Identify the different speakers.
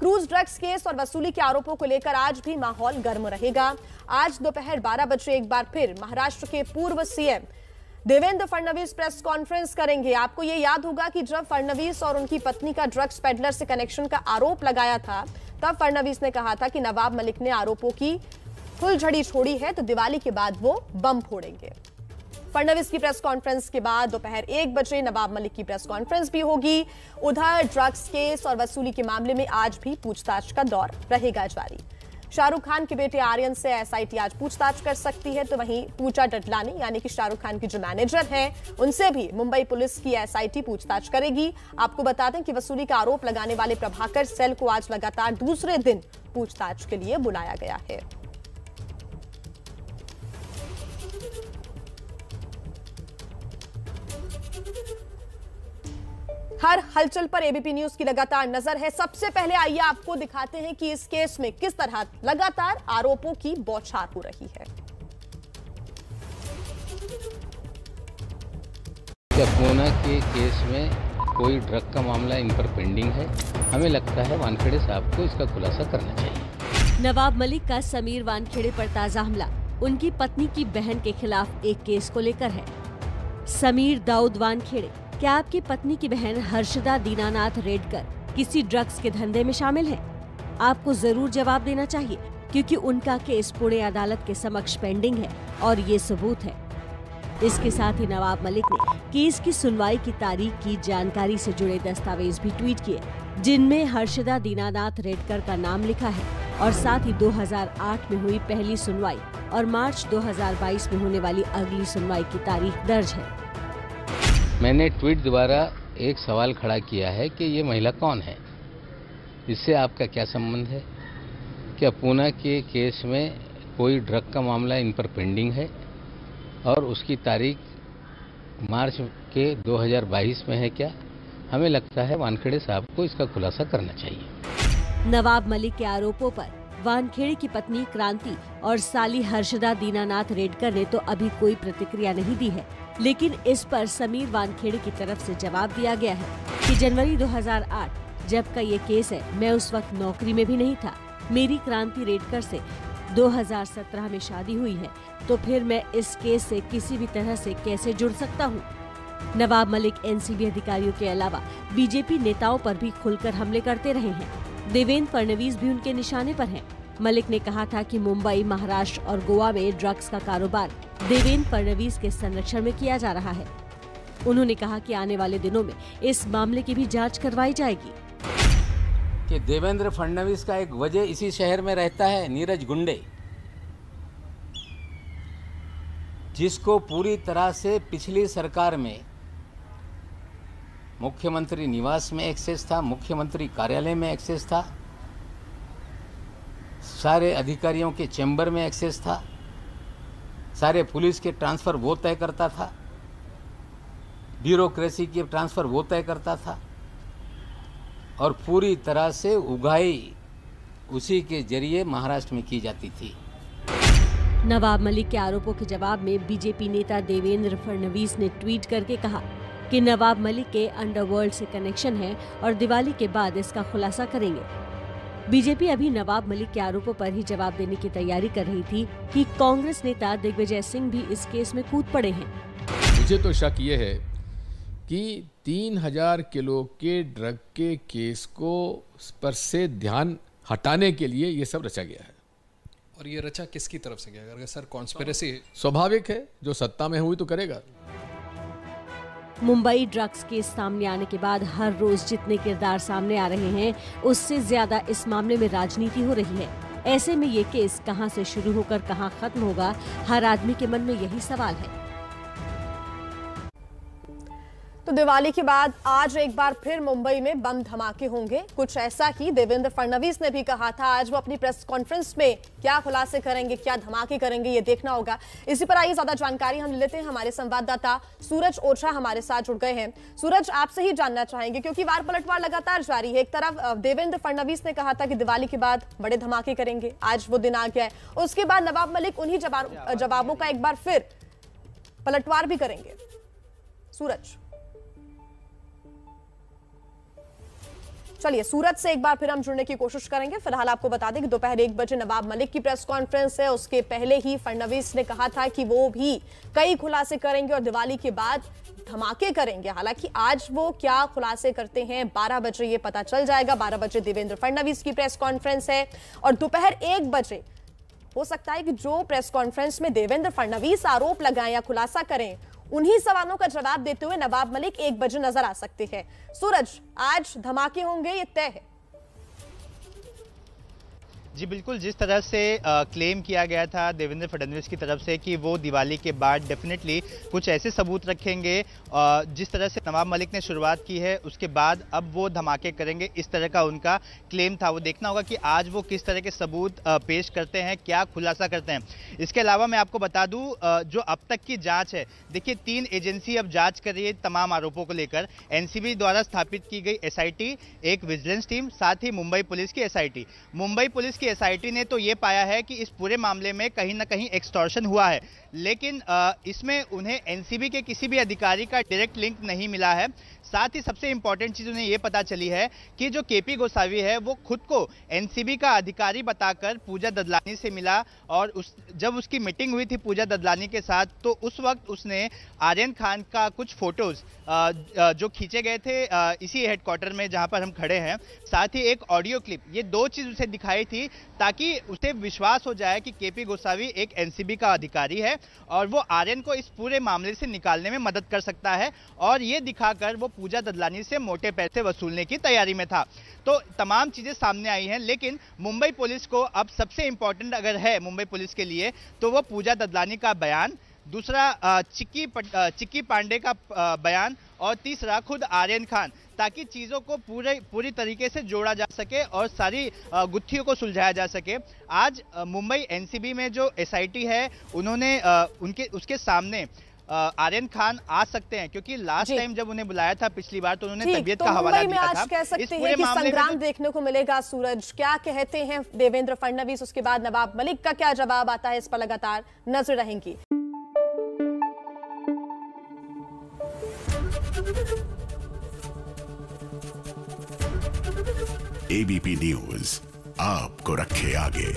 Speaker 1: Cruise drugs case और वसूली के आरोपों को लेकर आज भी माहौल गर्म रहेगा। आज दोपहर 12 बजे एक बार फिर महाराष्ट्र के पूर्व CM Devendra Fadnavis press conference करेंगे। आपको यह याद होगा कि जब फडणवीस और उनकी पत्नी का ड्रग्स पेडलर से कनेक्शन का आरोप लगाया था, तब फडणवीस ने कहा था कि नवाब मलिक ने आरोपों की फुलझड़ी छोड़ी है तो दिवाली के बाद वो बम फोड़ेंगे। फडणवीस की प्रेस कॉन्फ्रेंस के बाद दोपहर 1 बजे नवाब मलिक की प्रेस कॉन्फ्रेंस भी होगी। उधर ड्रग्स केस और वसूली के मामले में आज भी पूछताछ का दौर रहेगा जारी। शाहरुख खान के बेटे आर्यन से एसआईटी आज पूछताछ कर सकती है, तो वहीं पूजा डडलानी यानी कि शाहरुख खान की जो मैनेजर हैं, उनसे भी मुंबई पुलिस की एसआईटी पूछताछ करेगी। आपको बता दें कि वसूली का आरोप लगाने वाले प्रभाकर सेल को आज लगातार दूसरे दिन पूछताछ के लिए बुलाया गया है। हर हलचल पर एबीपी न्यूज की लगातार नजर है। सबसे पहले आइए आपको दिखाते हैं कि इस केस में किस तरह लगातार आरोपों की बौछार हो रही है।
Speaker 2: क्या पूना के केस में कोई ड्रग का मामला इन पर पेंडिंग है? हमें लगता है वानखेड़े साहब को इसका खुलासा करना चाहिए।
Speaker 3: नवाब मलिक का समीर वानखेड़े पर ताजा हमला उनकी पत्नी की बहन के खिलाफ एक केस को लेकर है। समीर दाऊद वानखेड़े, क्या आपकी पत्नी की बहन हर्षदा दीनानाथ रेडकर किसी ड्रग्स के धंधे में शामिल है? आपको जरूर जवाब देना चाहिए, क्योंकि उनका केस पुणे अदालत के समक्ष पेंडिंग है और ये सबूत है। इसके साथ ही नवाब मलिक ने केस की सुनवाई की तारीख की जानकारी से जुड़े दस्तावेज भी ट्वीट किए, जिनमें हर्षदा दीनानाथ रेडकर का नाम लिखा है और साथ ही 2008 में हुई पहली सुनवाई और मार्च 2022 में होने वाली अगली सुनवाई की तारीख दर्ज है।
Speaker 2: मैंने ट्वीट द्वारा एक सवाल खड़ा किया है कि ये महिला कौन है, इससे आपका क्या संबंध है? क्या पूना के केस में कोई ड्रग का मामला इन पर पेंडिंग है और उसकी तारीख मार्च के 2022 में है क्या? हमें लगता है वानखेड़े साहब को इसका खुलासा करना चाहिए।
Speaker 3: नवाब मलिक के आरोपों पर वानखेड़े की पत्नी क्रांति और साली हर्षदा दीनानाथ रेडकर ने तो अभी कोई प्रतिक्रिया नहीं दी है, लेकिन इस पर समीर वानखेड़े की तरफ से जवाब दिया गया है कि जनवरी 2008 जब का ये केस है, मैं उस वक्त नौकरी में भी नहीं था। मेरी क्रांति रेडकर से 2017 में शादी हुई है, तो फिर मैं इस केस से किसी भी तरह से कैसे जुड़ सकता हूँ? नवाब मलिक एनसीबी अधिकारियों के अलावा बीजेपी नेताओं पर भी खुलकर हमले करते रहे हैं। देवेंद्र फडणवीस भी उनके निशाने पर हैं। मलिक ने कहा था कि मुंबई, महाराष्ट्र और गोवा में ड्रग्स का कारोबार देवेंद्र फडणवीस के संरक्षण में किया जा रहा है। उन्होंने कहा कि आने वाले दिनों में इस मामले की भी जांच करवाई जाएगी।
Speaker 2: कि देवेंद्र फडणवीस का एक वजह इसी शहर में रहता है, नीरज गुंडे, जिसको पूरी तरह से पिछली सरकार में मुख्यमंत्री निवास में एक्सेस था, मुख्यमंत्री कार्यालय में एक्सेस था, सारे अधिकारियों के चैम्बर में एक्सेस था, सारे पुलिस के ट्रांसफर वो तय करता था, ब्यूरोक्रेसी के ट्रांसफर वो तय करता था और पूरी तरह से उगाही उसी के जरिए महाराष्ट्र में की जाती थी।
Speaker 3: नवाब मलिक के आरोपों के जवाब में बीजेपी नेता देवेंद्र फडणवीस ने ट्वीट करके कहा कि नवाब मलिक के अंडरवर्ल्ड से कनेक्शन है और दिवाली के बाद इसका खुलासा करेंगे। बीजेपी अभी नवाब मलिक के आरोपों पर ही जवाब देने की तैयारी कर रही थी कि कांग्रेस नेता दिग्विजय सिंह भी इस केस में कूद पड़े हैं।
Speaker 4: मुझे तो शक ये है कि 3000 किलो के ड्रग के केस को पर से ध्यान हटाने के लिए ये सब रचा गया है।
Speaker 5: और ये रचा किसकी तरफ से गया? अगर सर कॉन्स्पिरेसी
Speaker 4: स्वाभाविक है, जो सत्ता में हुई तो करेगा।
Speaker 3: मुंबई ड्रग्स केस सामने आने के बाद हर रोज जितने किरदार सामने आ रहे हैं, उससे ज्यादा इस मामले में राजनीति हो रही है। ऐसे में ये केस कहां से शुरू होकर कहां खत्म होगा, हर आदमी के मन में यही सवाल है।
Speaker 1: तो दिवाली के बाद आज एक बार फिर मुंबई में बम धमाके होंगे। कुछ ऐसा ही देवेंद्र फडणवीस ने भी कहा था। आज वो अपनी प्रेस कॉन्फ्रेंस में क्या खुलासे करेंगे, क्या धमाके करेंगे, ये देखना होगा। इसी पर आइए ज्यादा जानकारी हम लेते हैं। हमारे संवाददाता सूरज ओझा हमारे साथ जुड़ गए हैं। सूरज, आपसे ही जानना चाहेंगे क्योंकि वार पलटवार लगातार जारी है। एक तरफ देवेंद्र फडणवीस ने कहा था कि दिवाली के बाद बड़े धमाके करेंगे, आज वो दिन आ गया है। उसके बाद नवाब मलिक उन्हीं जवाबों का एक बार फिर पलटवार भी करेंगे। सूरज। चलिए सूरत से एक बार फिर हम जुड़ने की कोशिश करेंगे। फिलहाल आपको बता दें कि दोपहर 1 बजे नवाब मलिक की प्रेस कॉन्फ्रेंस है। उसके पहले ही फडणवीस ने कहा था कि वो भी कई खुलासे करेंगे और दिवाली के बाद धमाके करेंगे। हालांकि आज वो क्या खुलासे करते हैं 12 बजे ये पता चल जाएगा। 12 बजे देवेंद्र फडणवीस की प्रेस कॉन्फ्रेंस है और दोपहर 1 बजे हो सकता है कि जो प्रेस कॉन्फ्रेंस में देवेंद्र फडणवीस आरोप लगाएं या खुलासा करें, उन्हीं सवालों का जवाब देते हुए नवाब मलिक 1 बजे नजर आ सकते हैं। सूरज, आज धमाके होंगे ये तय है?
Speaker 6: जी बिल्कुल, जिस तरह से क्लेम किया गया था देवेंद्र फडणवीस की तरफ से कि वो दिवाली के बाद डेफिनेटली कुछ ऐसे सबूत रखेंगे, जिस तरह से नवाब मलिक ने शुरुआत की है उसके बाद अब वो धमाके करेंगे, इस तरह का उनका क्लेम था। वो देखना होगा कि आज वो किस तरह के सबूत पेश करते हैं, क्या खुलासा करते हैं। इसके अलावा मैं आपको बता दूं, जो अब तक की जाँच है, देखिए 3 एजेंसी अब जाँच कर रही है तमाम आरोपों को लेकर। एनसीबी द्वारा स्थापित की गई एसआईटी, एक विजिलेंस टीम, साथ ही मुंबई पुलिस की एसआईटी। मुंबई पुलिस एसआईटी ने तो ये पाया है कि इस पूरे मामले में कहीं ना कहीं एक्सटॉर्शन हुआ है, लेकिन इसमें उन्हें एनसीबी के किसी भी अधिकारी का डायरेक्ट लिंक नहीं मिला है। साथ ही सबसे इंपॉर्टेंट चीज उन्हें यह पता चली है कि जो केपी गोसावी है वो खुद को एनसीबी का अधिकारी बताकर पूजा ददलानी से मिला और जब उसकी मीटिंग हुई थी पूजा ददलानी के साथ, तो उस वक्त उसने आर्यन खान का कुछ फोटोज जो खींचे गए थे इसी हेडक्वार्टर में जहां पर हम खड़े हैं, साथ ही एक ऑडियो क्लिप, ये 2 चीज उसे दिखाई थी ताकि उसे विश्वास हो जाए कि केपी गोसावी एक एनसीबी का अधिकारी है और वो आर्यन को इस पूरे मामले से निकालने में मदद कर सकता है, और ये दिखाकर वो पूजा ददलानी से मोटे पैसे वसूलने की तैयारी में था। तो तमाम चीजें सामने आई हैं, लेकिन मुंबई पुलिस को अब सबसे इंपॉर्टेंट अगर है मुंबई पुलिस के लिए तो वो पूजा ददलानी का बयान, दूसरा चिक्की पांडे का बयान, और तीसरा खुद आर्यन खान, ताकि चीज़ों को पूरी तरीके से जोड़ा जा सके और सारी गुत्थियों को सुलझाया जा सके। आज मुंबई एनसीबी में जो एसआईटी है उन्होंने उसके सामने आर्यन खान आ सकते हैं, क्योंकि लास्ट टाइम जब उन्हें बुलाया था पिछली बार तो उन्होंने तबीयत का हवाला दिया था।
Speaker 1: आज कह सकते हैं कि संग्राम देखने को मिलेगा। सूरज, क्या कहते हैं देवेंद्र फडणवीस, उसके बाद नवाब मलिक का क्या जवाब आता है, इस पर लगातार नजर रहेंगी।
Speaker 7: एबीपी न्यूज आपको रखे आगे।